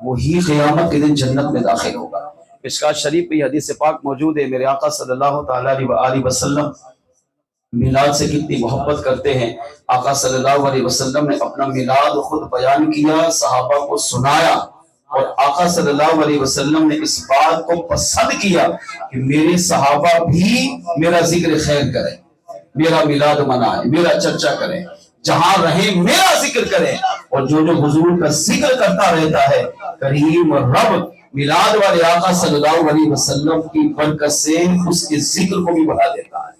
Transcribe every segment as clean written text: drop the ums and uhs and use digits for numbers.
وہی قیامت کے دن جنت میں داخل ہوگا۔ مشکات شریف میں یہ حدیث پاک موجود ہے، میرے آقا صلی اللہ تعالیٰ علیہ وسلم میلاد سے کتنی محبت کرتے ہیں۔ آقا صلی اللہ علیہ وسلم نے اپنا میلاد خود بیان کیا، صحابہ کو سنایا، اور آقا صلی اللہ علیہ وسلم نے اس بات کو پسند کیا کہ میرے صحابہ بھی میرا ذکر خیر کریں، میرا میلاد منائیں، میرا چرچا کریں، جہاں رہیں میرا ذکر کریں۔ اور جو حضور کا ذکر کرتا رہتا ہے، کریم رب میلاد والے آقا صلی اللہ علیہ وسلم کی برکت سے اس کے ذکر کو بھی بڑھا دیتا ہے۔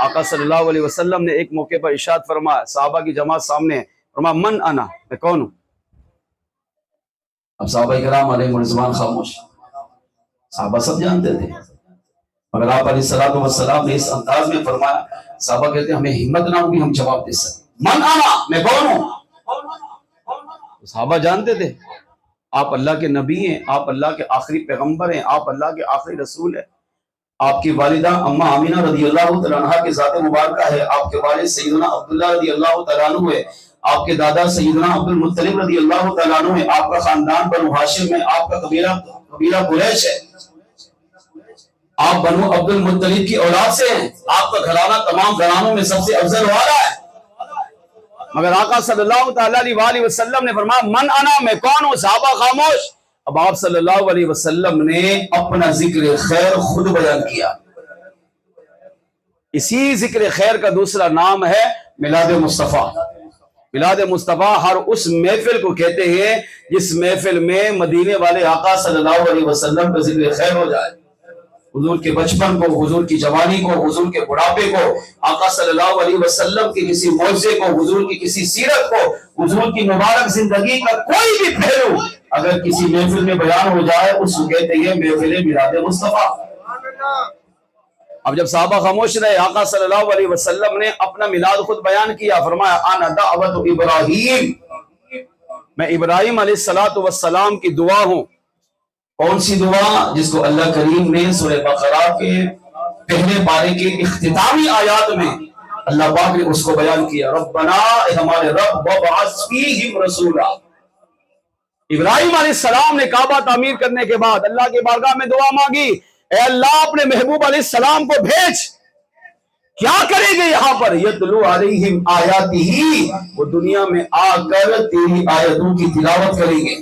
آقا صلی اللہ علیہ وسلم نے ایک موقع پر ارشاد فرمایا، صحابہ کی جماعت سامنے، فرمایا من انا، میں کون ہوں؟ اب صحابہ کرام علیہ رضوان خاموش، صحابہ سب جانتے تھے، مگر آپ علیہ السلام نے اس انداز میں فرمایا، صحابہ کہتے ہیں ہمیں ہمت نہ ہوگی ہم جواب دے سکیں، من انا، میں کون ہوں؟ صحابہ جانتے تھے آپ اللہ کے نبی ہیں، آپ اللہ کے آخری پیغمبر ہیں، آپ اللہ کے آخری رسول ہیں۔ آپ کی والدہ اما آمینہ رضی اللہ تعالیٰ عنہ کی ذات مبارکہ ہے، آپ کے والد سیدنا عبداللہ رضی اللہ تعالیٰ عنہ ہے، آپ کے دادا سیدنا عبد المطلب رضی اللہ تعالیٰ عنہ ہے، آپ کا خاندان بنو ہاشم ہے، آپ کا قبیلہ قریش ہے، آپ بنو عبد المطلب کی اولاد سے ہیں، آپ کا گھرانہ تمام گھرانوں میں سب سے افضل والا ہے۔ مگر آقا صلی اللہ تعالیٰ علیہ وسلم نے فرمایا من انا، میں کون ہوں؟ صحابہ خاموش۔ اب آپ صلی اللہ علیہ وسلم نے اپنا ذکر خیر خود بیان کیا۔ اسی ذکر خیر کا دوسرا نام ہے میلاد مصطفیٰ۔ میلاد مصطفیٰ ہر اس محفل کو کہتے ہیں جس محفل میں مدینے والے آقا صلی اللہ علیہ وسلم کا ذکر خیر ہو جائے، حضور کے بچپن کو، حضور کی جوانی کو، حضور کے بڑھاپے کو، آقا صلی اللہ علیہ وسلم کی کسی معجزے کو، حضور کی کسی سیرت کو، حضور کی مبارک زندگی کا کوئی بھی پہلو اگر کسی محفل میں بیان ہو جائے اس کو کہتے ہیں محفل میلاد مصطفیٰ۔ اب جب صحابہ خاموش رہے، آقا صلی اللہ علیہ وسلم نے اپنا میلاد خود بیان کیا، فرمایا انا دعوت ابراہیم، میں ابراہیم علیہ السلام کی دعا ہوں۔ کون سی دعا؟ جس کو اللہ کریم نے سورہ بقرہ کے پہلے پارے کے اختتامی آیات میں اللہ پاک نے اس کو بیان کیا، ربنا، اے ہمارے رب، وابعث فیہم رسولا۔ ابراہیم علیہ السلام نے کعبہ تعمیر کرنے کے بعد اللہ کی بارگاہ میں دعا مانگی، اے اللہ اپنے محبوب علیہ السلام کو بھیج۔ کیا کریں گے یہاں پر؟ یتلو علیہم آیاتہ، وہ دنیا میں آ کر تیری آیتوں کی تلاوت کریں گے،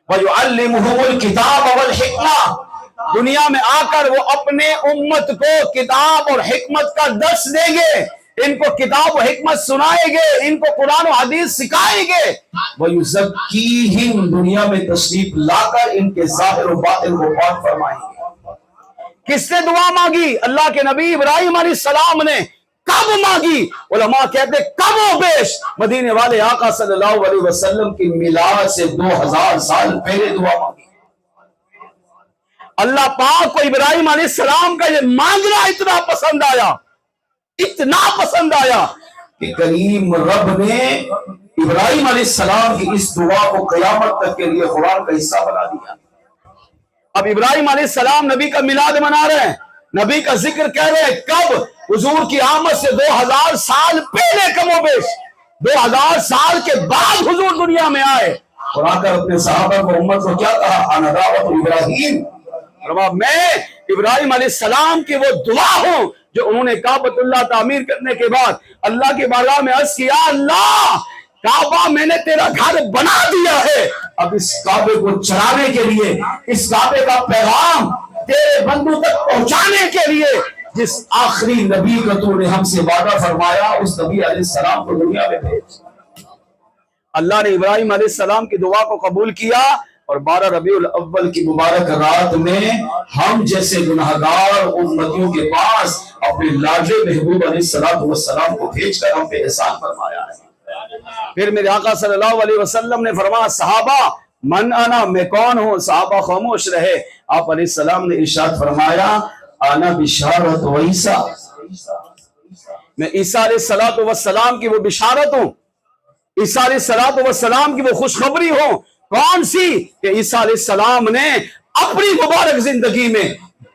وَيُعَلِّمُهُمُ الْكِتَابَ وَالْحِکْمَةَ، دنیا میں آ کر وہ اپنے امت کو کتاب اور حکمت کا درس دیں گے، ان کو کتاب و حکمت سنائیں گے، ان کو قرآن و حدیث سکھائیں گے، وَيُزَكِّيهِمْ، دنیا میں تشریف لا کر ان کے ظاہر و باطن کو پاک فرمائیں گے۔ کس نے دعا مانگی؟ اللہ کے نبی ابراہیم علیہ السلام نے۔ کب مانگی؟ علماء کہتے کم و بیش مدینے والے آقا صلی اللہ علیہ وسلم کی میلاد سے 2000 سال پہلے دعا مانگی۔ اللہ پاک کو ابراہیم علیہ السلام کا یہ مانگنا اتنا پسند آیا، اتنا پسند آیا کہ کریم رب نے ابراہیم علیہ السلام کی اس دعا کو قیامت تک کے لیے قرآن کا حصہ بنا دیا۔ اب ابراہیم علیہ السلام نبی کا میلاد منا رہے ہیں، نبی کا ذکر کہہ رہے ہیں، کب؟ حضور کی آمد سے 2000 سال پہلے، کم و بیش 2000 سال کے بعد حضور دنیا میں آئے اور آ کر اپنے صحابہ کو، امت کو کیا کہا؟ انا دعوت ابراہیم، میں ابراہیم علیہ السلام کی وہ دعا ہوں جو انہوں نے کعبۃ اللہ تعمیر کرنے کے بعد اللہ کے بارگاہ میں عرض کیا، اللہ کعبہ میں نے تیرا گھر بنا دیا ہے، اب اس کعبے کو چلانے کے لیے، اس کعبے کا پیغام تیرے بندوں تک پہنچانے کے لیے جس آخری نبی کا تو نے ہم سے وعدہ فرمایا، اس نبی علیہ السلام کو دنیا میں بھیج۔ اللہ نے ابراہیم علیہ السلام کی دعا کو قبول کیا اور 12 ربیع الاول کی مبارک رات میں ہم جیسے گناہگار امتیوں کے پاس اپنے لاڈلے محبوب علیہ السلام کو بھیج کر ہم پہ احسان فرمایا ہے۔ پھر میرے آقا صلی اللہ علیہ وسلم نے فرمایا، صحابہ من انا، میں کون ہوں؟ صحابہ خاموش رہے۔ آپ علیہ السلام نے ارشاد فرمایا، انا بشارت عیسیٰ، میں عیسیٰ علیہ السلام کی وہ بشارت ہوں، عیسیٰ علیہ السلام کی وہ خوشخبری ہوں۔ کون سی؟ کہ عیسیٰ علیہ السلام نے اپنی مبارک زندگی میں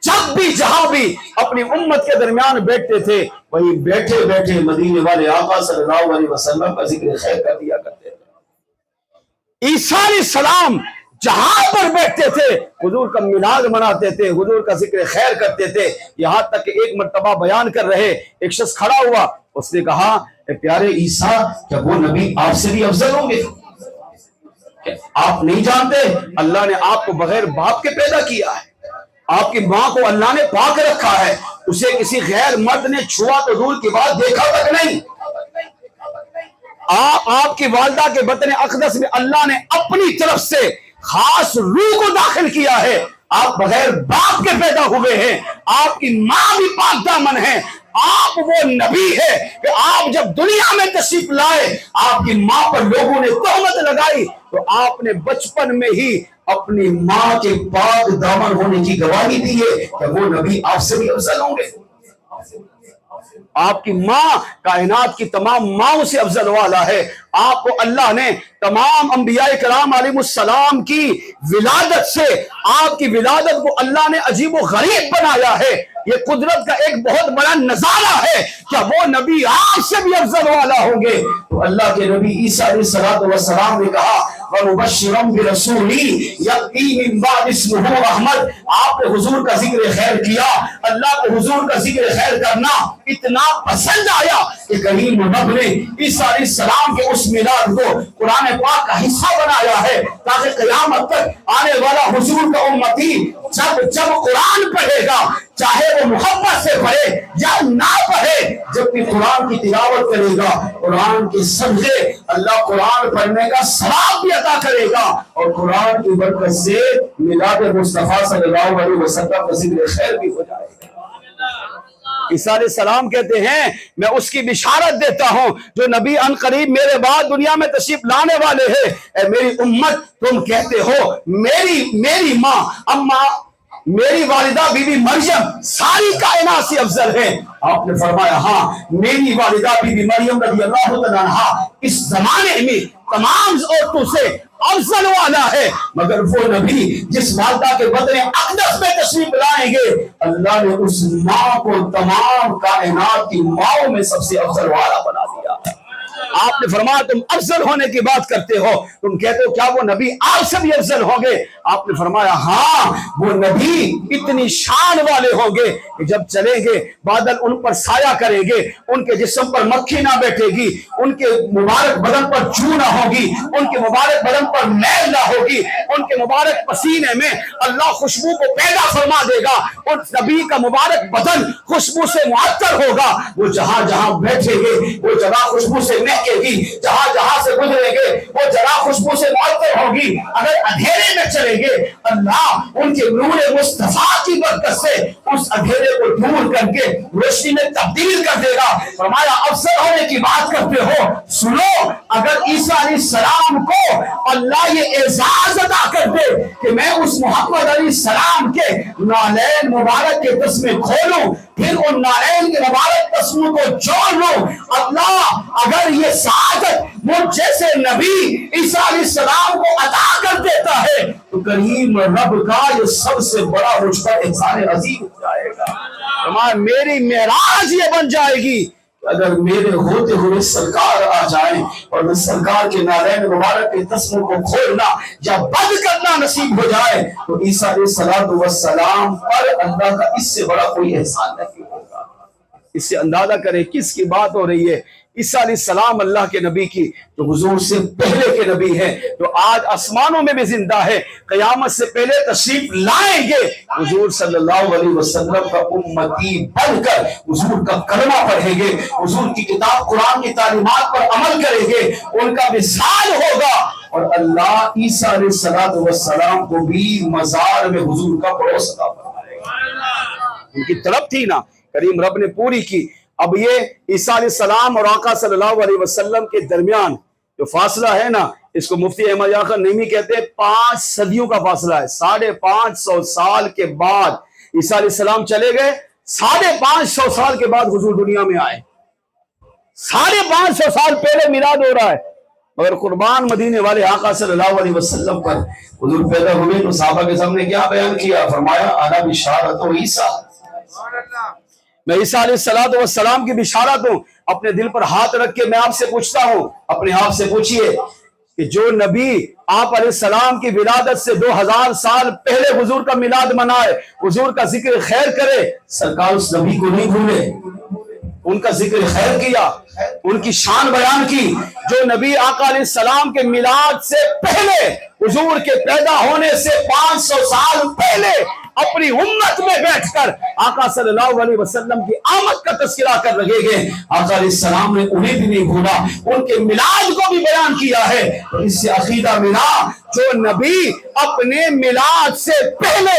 جب بھی جہاں بھی اپنی امت کے درمیان بیٹھتے تھے، وہیں بیٹھے بیٹھے مدینے والے آقا صلی اللہ علیہ وسلم کا ذکر خیر کر دیا کرتے تھے۔ عیسیٰ علیہ السلام جہاں پر بیٹھتے تھے حضور کا میلاد مناتے تھے، حضور کا ذکر خیر کرتے تھے، یہاں تک کہ ایک مرتبہ بیان کر رہے ایک شخص کھڑا ہوا، اس نے کہا اے پیارے عیسیٰ کیا وہ نبی آپ سے بھی افضل ہوں گے؟ آپ نہیں جانتے اللہ نے آپ کو بغیر باپ کے پیدا کیا ہے، آپ کی ماں کو اللہ نے پاک رکھا ہے، اسے کسی غیر مرد نے چھوا تو دور کی بات دیکھا تک نہیں، آپ کی والدہ کے بطن اقدس میں اللہ نے اپنی طرف سے خاص روح کو داخل کیا ہے، آپ بغیر باپ کے پیدا ہوئے ہیں، آپ کی ماں بھی پاک دامن ہے، آپ وہ نبی ہے کہ آپ جب دنیا میں تشریف لائے آپ کی ماں پر لوگوں نے تہمت لگائی تو آپ نے بچپن میں ہی اپنی ماں کے پاک دامن ہونے کی گواہی دی ہے کہ وہ نبی آپ سے بھی افضل ہوں گے۔ آپ کی ماں کائنات کی تمام ماؤں سے افضل والا ہے، آپ کو اللہ نے تمام انبیاء کرام علیہ السلام کی ولادت سے آپ کی ولادت کو اللہ نے عجیب و غریب بنایا ہے، یہ قدرت کا ایک بہت بڑا نظارہ ہے، کیا وہ نبی آپ سے بھی افضل والا ہوں گے؟ تو اللہ کے نبی عیسیٰ علیہ السلام نے کہا وَمُبَشِّرًا بِرَسُولٍ يَأْتِي مِن بَعْدِهِ اسْمُهُ احمد، آپ نے حضور کا ذکر خیر کیا، اللہ کو حضور کا ذکر خیر کرنا اتنا پسند آیا کہ کریم رب نے عیسیٰ علیہ السلام کے اس میلاد کو قرآن پاک کا حصہ بنایا ہے تاکہ قیامت تک آنے والا حضور کا امتی جب قرآن پڑھے گا چاہے وہ محبت سے پڑھے یا نہ پڑھے، جب بھی قرآن کی تلاوت کرے گا قرآن کے صدقے اللہ قرآن پڑھنے کا ثواب بھی عطا کرے گا اور قرآن کی برکت سے میلاد مصطفیٰ صلی اللہ علیہ وسلم کا ذکر خیر بھی ہو جائے گا۔ عیسیٰ علیہ السلام کہتے ہیں میں اس کی بشارت دیتا ہوں جو نبی ان قریب میرے بعد دنیا میں تشریف لانے والے ہیں، اے میری امت تم کہتے ہو میری ماں اما میری والدہ بی بی مریم ساری کائنات سے افضل ہے، آپ نے فرمایا ہاں میری والدہ بی بی مریم رضی اللہ عنہا اس زمانے میں تمام عورتوں سے افضل والا ہے، مگر وہ نبی جس والدہ کے بطن اقدس میں تشریف لائیں گے اللہ نے اس ماں کو تمام کائنات کی ماؤں میں سب سے افضل والا بنا دیا ہے۔ آپ نے فرمایا تم افضل ہونے کی بات کرتے ہو، تم کہتے ہو کیا وہ نبی آپ سے بھی افضل ہوں گے؟ آپ نے فرمایا ہاں وہ نبی اتنی شان والے ہوں گے کہ جب چلیں گے بادل ان پر سایہ کریں گے، ان کے جسم پر مکھی نہ بیٹھے گی، ان کے مبارک بدن پر چو نہ ہوگی، ان کے مبارک بدن پر میل نہ ہوگی، ان کے مبارک پسینے میں اللہ خوشبو کو پیدا فرما دے گا، اس نبی کا مبارک بدن خوشبو سے معطر ہوگا، وہ جہاں جہاں بیٹھیں گے وہ جگہ خوشبو سے مہکے گی، جہاں جہاں سے گزریں گے وہ جگہ خوشبو سے معطر ہوگی، اگر اندھیرے میں چلیں گے اللہ ان کے نور مصطفیٰ کی برکت سے اس اندھیرے کو دور کر کے روشنی میں تبدیل کر دے گا۔ فرمایا افضل ہونے کی بات کرتے ہو، سنو اگر عیسیٰ علیہ السلام کو اللہ یہ اعزاز عطا کر دے کہ میں اس محمد علیہ السلام کے نالین مبارک کے تسمے کھولوں پھر ان نالین کے مبارک تسموں کو جوڑ لوں، اللہ اگر یہ سعادت مجھ جیسے نبی عیسیٰ علیہ السلام کو عطا کر دیتا ہے تو کریم رب کا یہ سب سے بڑا مجھ پر احسان عظیم ہو جائے گا، میری معراج یہ بن جائے گی اگر میرے ہوتے ہوئے سرکار آ جائیں اور میں سرکار کے نالین مبارک کے تسموں کو کھولنا یا بند کرنا نصیب ہو جائے تو عیسیٰ علیہ السلام پر اللہ کا اس سے بڑا کوئی احسان نہیں ہوگا۔ اس سے اندازہ کریں کس کی بات ہو رہی ہے، عیسیٰ علیہ السلام اللہ کے نبی کی جو حضور سے پہلے کے نبی ہیں، جو آج آسمانوں میں بھی زندہ ہے، قیامت سے پہلے تشریف لائیں گے، حضور صلی اللہ علیہ وسلم کا امتی بن کر حضور کا کلمہ پڑھیں گے، حضور کی کتاب قرآن کی تعلیمات پر عمل کریں گے، ان کا وصال ہوگا اور اللہ عیسیٰ علیہ السلام کو بھی مزار میں حضور کا پڑوس عطا فرمائے گا۔ ان کی طلب تھی نا، کریم رب نے پوری کی۔ اب یہ عیسیٰ علیہ السلام اور آقا صلی اللہ علیہ وسلم کے درمیان جو فاصلہ ہے نا، اس کو مفتی احمد یاقوت نعیمی کہتے ہیں 5 صدیوں کا فاصلہ ہے۔ 550 سال کے بعد عیسیٰ علیہ السلام چلے گئے، 550 سال کے بعد حضور دنیا میں آئے، 550 سال پہلے میلاد ہو رہا ہے، مگر قربان مدینے والے آقا صلی اللہ علیہ وسلم پر حضور پیدا ہوئے تو صحابہ کے سامنے کیا بیان کیا؟ فرمایا انا بشارت عیسیٰ، میں عیسیٰ علیہ السلام کی بشارت ہوں۔ اپنے دل پر ہاتھ رکھ کے میں آپ سے پوچھتا ہوں، اپنے آپ سے پوچھئے کہ جو نبی آپ علیہ السلام کی ولادت سے 2000 سال پہلے حضور کا میلاد منائے، حضور کا ذکر خیر کرے، سرکار اس نبی کو نہیں بھولے، ان کا ذکر خیر کیا، ان کی شان بیان کی۔ جو نبی آقا علیہ السلام کے میلاد سے پہلے، حضور کے پیدا ہونے سے 500 سال پہلے اپنی امت میں بیٹھ کر آقا صلی اللہ علیہ وسلم کی آمد کا تذکرہ کر رہے گئے، آقا علیہ السلام نے انہیں بھی نہیں بھولا، ان کے میلاد کو بھی بیان کیا ہے۔ اس سے عقیدہ ملا جو نبی اپنے میلاد سے پہلے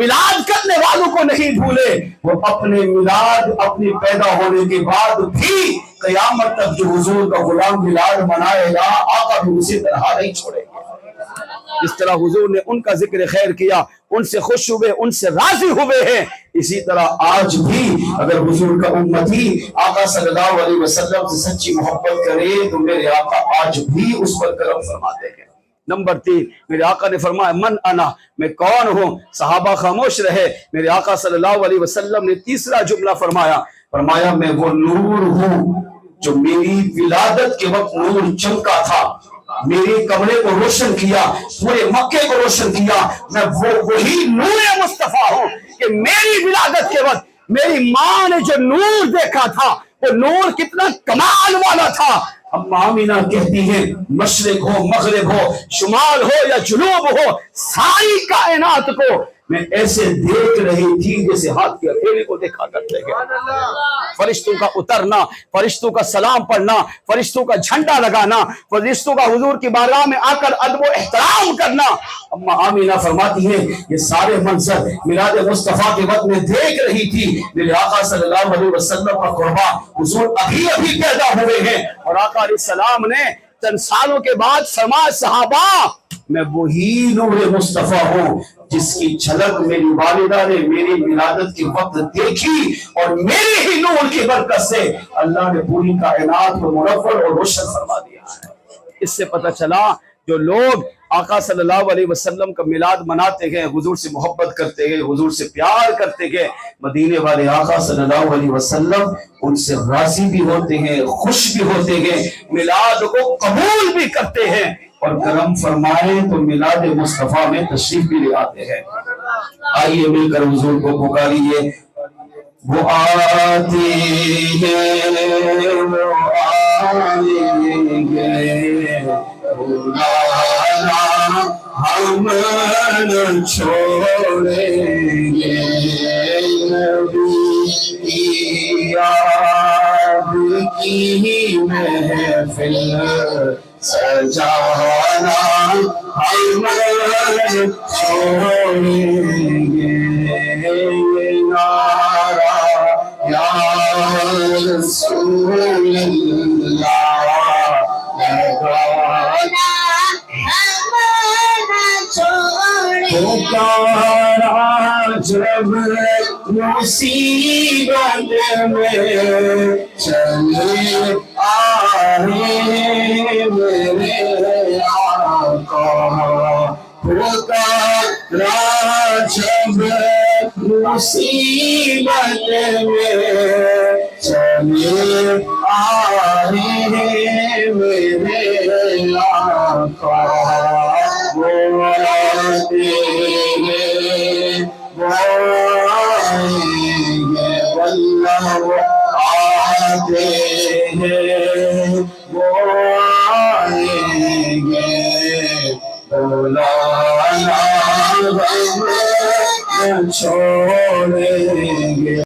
میلاد کرنے والوں کو نہیں بھولے، وہ اپنے میلاد اپنی پیدا ہونے کے بعد بھی قیامت تک جو حضور کا غلام میلاد منائے گا، آقا بھی اسی طرح نہیں چھوڑے گا۔ اس طرح حضور نے ان کا ذکر خیر کیا، ان سے خوش ہوئے، ان سے راضی ہوئے ہیں۔ اسی طرح آج بھی اگر حضور کا امتی آقا صلی اللہ علیہ وسلم سے سچی محبت کرے تو میرے آقا آج بھی اس پر کرم فرماتے ہیں۔ نمبر 3، میرے آقا نے فرمایا من انا، میں کون ہوں؟ صحابہ خاموش رہے۔ میرے آقا صلی اللہ علیہ وسلم نے تیسرا جملہ فرمایا میں وہ نور ہوں جو میری ولادت کے وقت نور چمکا تھا، میرے کمرے کو روشن کیا، پورے مکے کو روشن کیا، میں وہی نور مصطفیٰ ہوں کہ میری ولادت کے وقت میری ماں نے جو نور دیکھا تھا وہ نور کتنا کمال والا تھا۔ اما آمینہ کہتی ہیں مشرق ہو، مغرب ہو، شمال ہو یا جنوب ہو، ساری کائنات کو میں ایسے دیکھ رہی تھی جیسے ہاتھ کے ہتھیلی کو دیکھا کرتے ہیں۔ فرشتوں کا اترنا، فرشتوں کا سلام پڑھنا، فرشتوں کا جھنڈا لگانا، فرشتوں کا حضور کی بارگاہ میں آ کر ادب و احترام کرنا۔ اما آمینہ فرماتی ہے یہ سارے منظر میلاد مصطفیٰ کے وقت میں دیکھ رہی تھی۔ میرے آقا صلی اللہ علیہ وسلم کا قربان حضور ابھی پیدا ہوئے ہیں، اور آقا علیہ السلام نے چند سالوں کے بعد فرمایا صحابہ میں وہی نور مصطفیٰ ہوں جس کی جھلک میری والدہ نے میری ولادت کے وقت دیکھی، اور میرے ہی نور کی برکت سے اللہ نے پوری کائنات کو منور اور روشن فرما دیا ہے۔ اس سے پتہ چلا جو لوگ آقا صلی اللہ علیہ وسلم کا میلاد مناتے گئے، حضور سے محبت کرتے گئے، حضور سے پیار کرتے گئے، مدینے والے آقا صلی اللہ علیہ وسلم ان سے راضی بھی ہوتے ہیں، خوش بھی ہوتے گئے، میلاد کو قبول بھی کرتے ہیں، اور کرم فرمائے تو میلاد مصطفیٰ میں تشریف بھی لے آتے ہیں۔ آئیے مل کر حضور کو پکاریے۔ وہ آتے ہیں وہ آئیں گے، ہم نہ چھوڑیں گے، نبی کی یاد کی محفل سجانا ہم نہ چھوڑیں گے، نعرہ یا رسول اللہ لگانا پکارا جب مصیبت میں چلے آئے میرے آقا، پکارا جب مصیبت میں چلے آئے میرے آقا، وہ آتے ہیں وہ آئیں گے، واللہ وہ آتے ہیں وہ آئیں گے، مولانا ہم نہ چھوڑیں گے۔